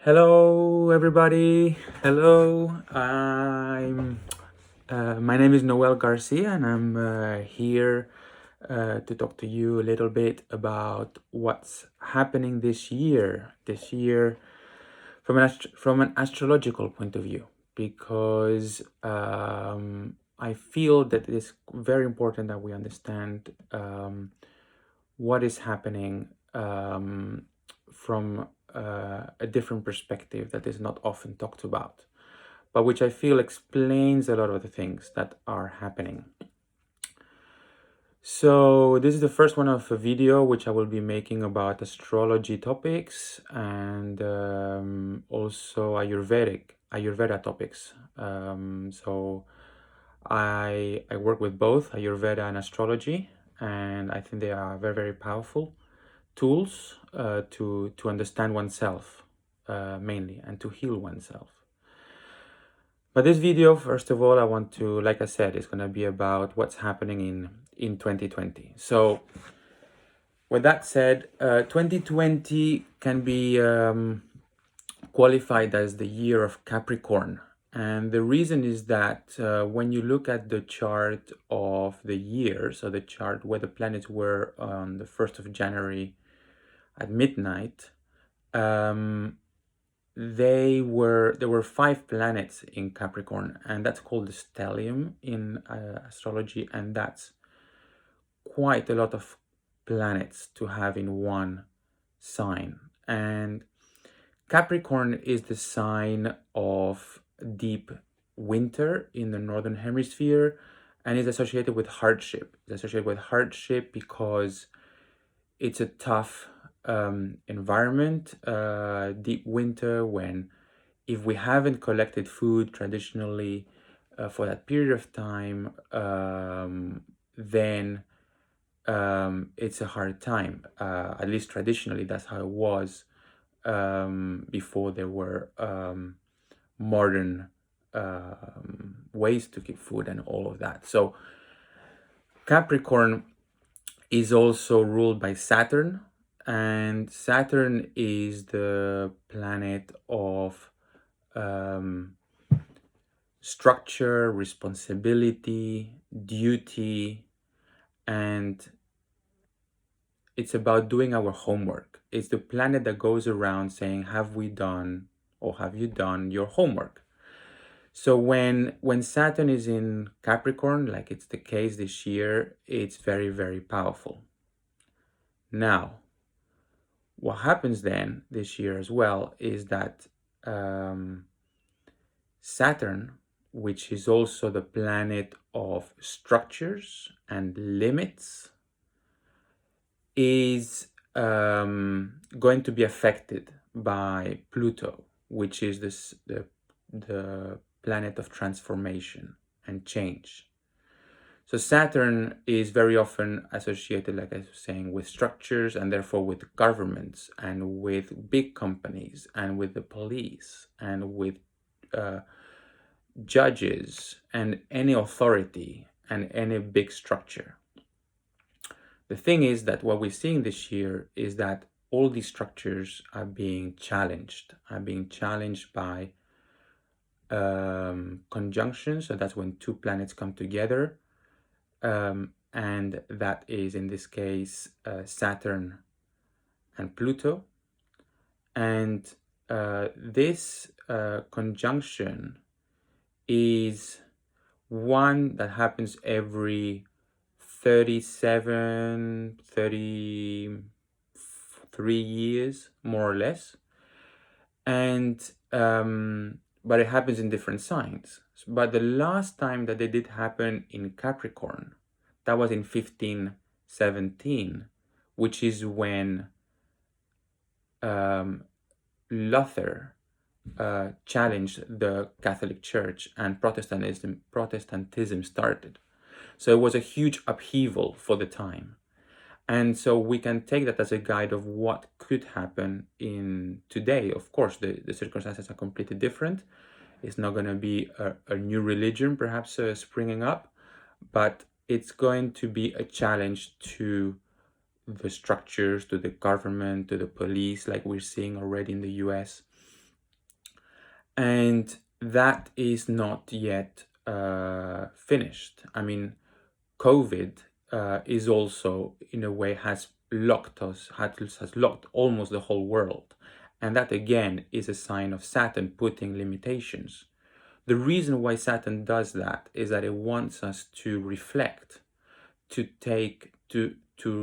Hello, everybody. Hello. My name is Noel Garcia, and I'm here to talk to you a little bit about what's happening this year. This year, from an astrological point of view, because I feel that it is very important that we understand what is happening from a different perspective that is not often talked about, but which I feel explains a lot of the things that are happening. So this is the first one of a video which I will be making about astrology topics and also Ayurveda topics. So I work with both Ayurveda and astrology, and I think they are very, very powerful tools to understand oneself mainly, and to heal oneself. But this video, first of all, I want to, like I said, is going to be about what's happening in 2020. So with that said, 2020 can be qualified as the year of Capricorn. And the reason is that when you look at the chart of the year, so the chart where the planets were on the 1st of January at midnight, there were 5 planets in Capricorn, and that's called the stellium in astrology, and that's quite a lot of planets to have in one sign. And Capricorn is the sign of deep winter in the northern hemisphere, and is associated with hardship. It's associated with hardship because it's a tough environment, deep winter, when if we haven't collected food traditionally for that period of time, then it's a hard time. At least traditionally, that's how it was before there were modern ways to keep food and all of that. So Capricorn is also ruled by Saturn, and Saturn is the planet of structure, responsibility, duty, and it's about doing our homework. It's the planet that goes around saying, have we done, or have you done your homework? So when Saturn is in Capricorn, like it's the case this year, it's very, very powerful. Now, what happens then this year as well is that Saturn, which is also the planet of structures and limits, is going to be affected by Pluto, which is the planet of transformation and change. So Saturn is very often associated, like I was saying, with structures, and therefore with governments and with big companies and with the police and with judges and any authority and any big structure. The thing is that what we're seeing this year is that all these structures are being challenged by conjunctions. So that's when 2 planets come together. And that is, in this case, Saturn and Pluto. And this conjunction is one that happens every 33 years, more or less. And but it happens in different signs. But the last time that it did happen in Capricorn, that was in 1517, which is when Luther challenged the Catholic Church and Protestantism started. So it was a huge upheaval for the time. And so we can take that as a guide of what could happen in today. Of course, the circumstances are completely different. It's not going to be a new religion, perhaps springing up, but it's going to be a challenge to the structures, to the government, to the police, like we're seeing already in the US. And that is not yet finished. I mean, COVID is also, in a way, has locked us, has locked almost the whole world. And that again is a sign of Saturn putting limitations. The reason why Saturn does that is that it wants us to reflect, to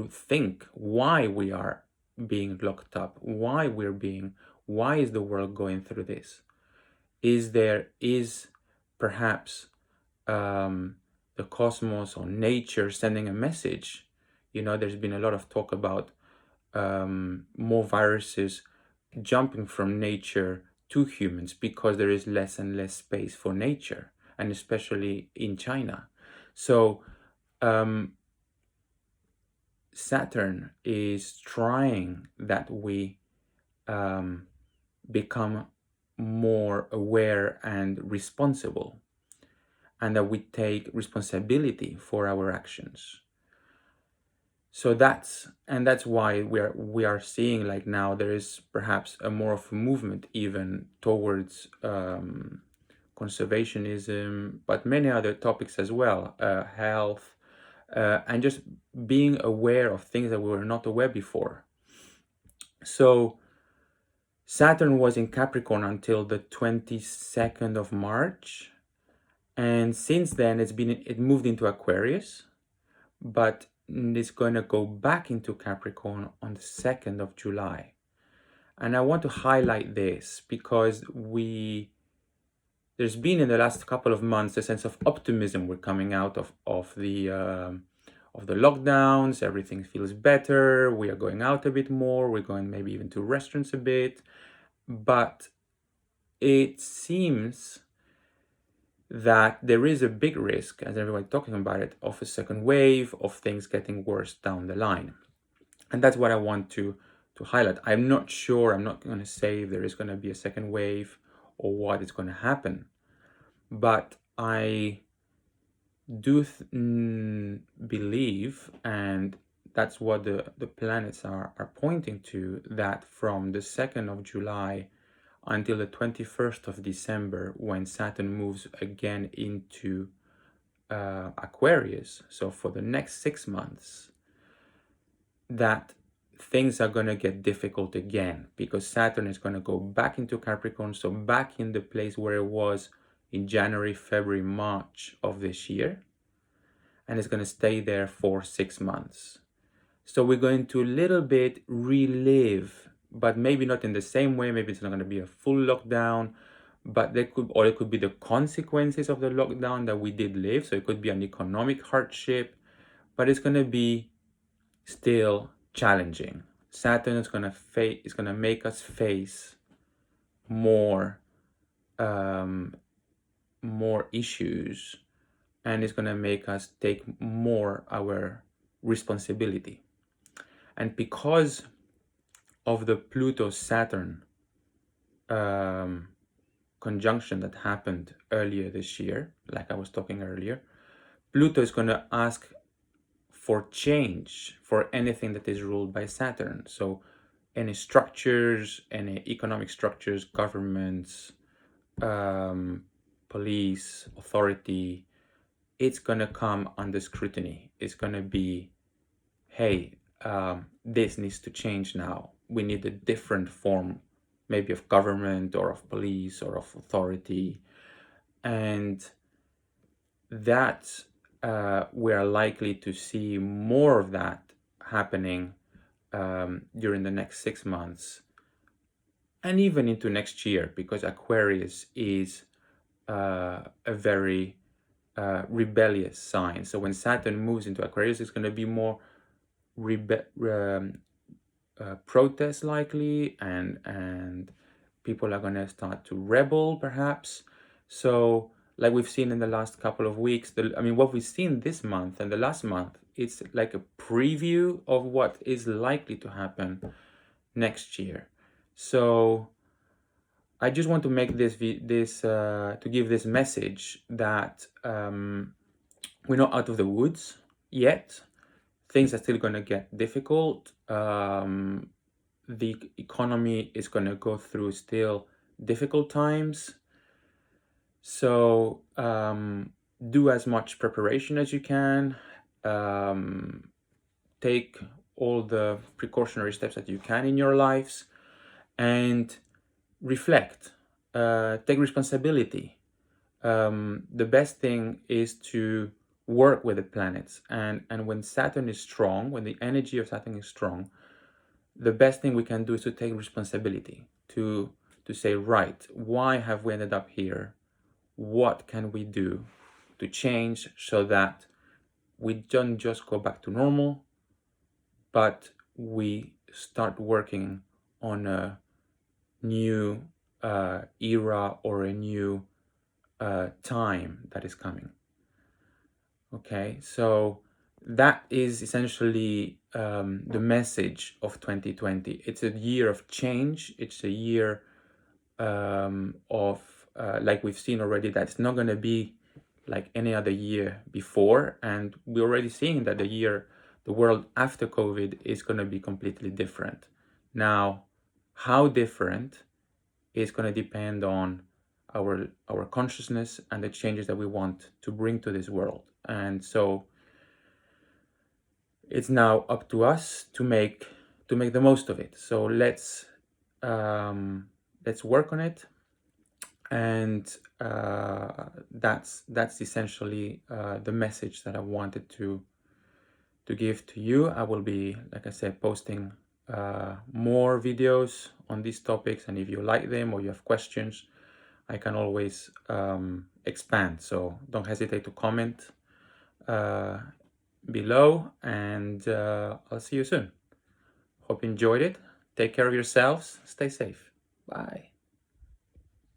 think why we are being locked up, why is the world going through this? Is perhaps the cosmos or nature sending a message? There's been a lot of talk about more viruses jumping from nature to humans because there is less and less space for nature, and especially in China. So Saturn is trying that we become more aware and responsible, and that we take responsibility for our actions. So that's why we are seeing, like, now there is perhaps a more of a movement even towards conservationism, but many other topics as well, health, and just being aware of things that we were not aware before. So Saturn was in Capricorn until the 22nd of March. And since then, it moved into Aquarius, but it's going to go back into Capricorn on the 2nd of July. And I want to highlight this because there's been in the last couple of months a sense of optimism. We're coming out of the lockdowns. Everything feels better. We are going out a bit more. We're going maybe even to restaurants a bit. But it seems that there is a big risk, as everyone's talking about it, of a second wave, of things getting worse down the line. And that's what I want to highlight. I'm not sure, I'm not going to say if there is going to be a second wave or what is going to happen. But I do believe, and that's what the planets are pointing to, that from the 2nd of July until the 21st of December, when Saturn moves again into Aquarius, so for the next 6 months, that things are going to get difficult again, because Saturn is going to go back into Capricorn, so back in the place where it was in January, February, March of this year, and it's going to stay there for 6 months. So we're going to a little bit relive, but maybe not in the same way. Maybe it's not going to be a full lockdown, but it could be the consequences of the lockdown that we did live. So it could be an economic hardship, but it's going to be still challenging. Saturn is going to make us face more issues, and it's going to make us take more our responsibility. And because of the Pluto-Saturn conjunction that happened earlier this year, like I was talking earlier, Pluto is going to ask for change for anything that is ruled by Saturn. So any structures, any economic structures, governments, police, authority, it's going to come under scrutiny. It's going to be, hey, this needs to change now. We need a different form, maybe of government or of police or of authority. And that we are likely to see more of that happening during the next 6 months and even into next year, because Aquarius is a very rebellious sign. So when Saturn moves into Aquarius, it's going to be more protest likely, and people are going to start to rebel perhaps. So like we've seen in the last couple of weeks, what we've seen this month and the last month, it's like a preview of what is likely to happen next year. So I just want to make to give this message that we're not out of the woods yet. Things are still going to get difficult. The economy is going to go through still difficult times. So do as much preparation as you can. Take all the precautionary steps that you can in your lives, and reflect. Take responsibility. The best thing is to work with the planets, and when Saturn is strong, when the energy of Saturn is strong, the best thing we can do is to take responsibility, to say, right, why have we ended up here? What can we do to change so that we don't just go back to normal, but we start working on a new era, or a new time that is coming. Okay, so that is essentially the message of 2020. It's a year of change. It's a year of, like we've seen already, that's not going to be like any other year before. And we're already seeing that the world after COVID is going to be completely different. Now, how different is going to depend on our consciousness and the changes that we want to bring to this world. And so it's now up to us to make the most of it. So let's work on it. And that's essentially the message that I wanted to give to you. I will be, like I said, posting more videos on these topics, and if you like them or you have questions, I can always expand. So don't hesitate to comment below, and I'll see you soon. Hope you enjoyed it. Take care of yourselves. Stay safe. Bye.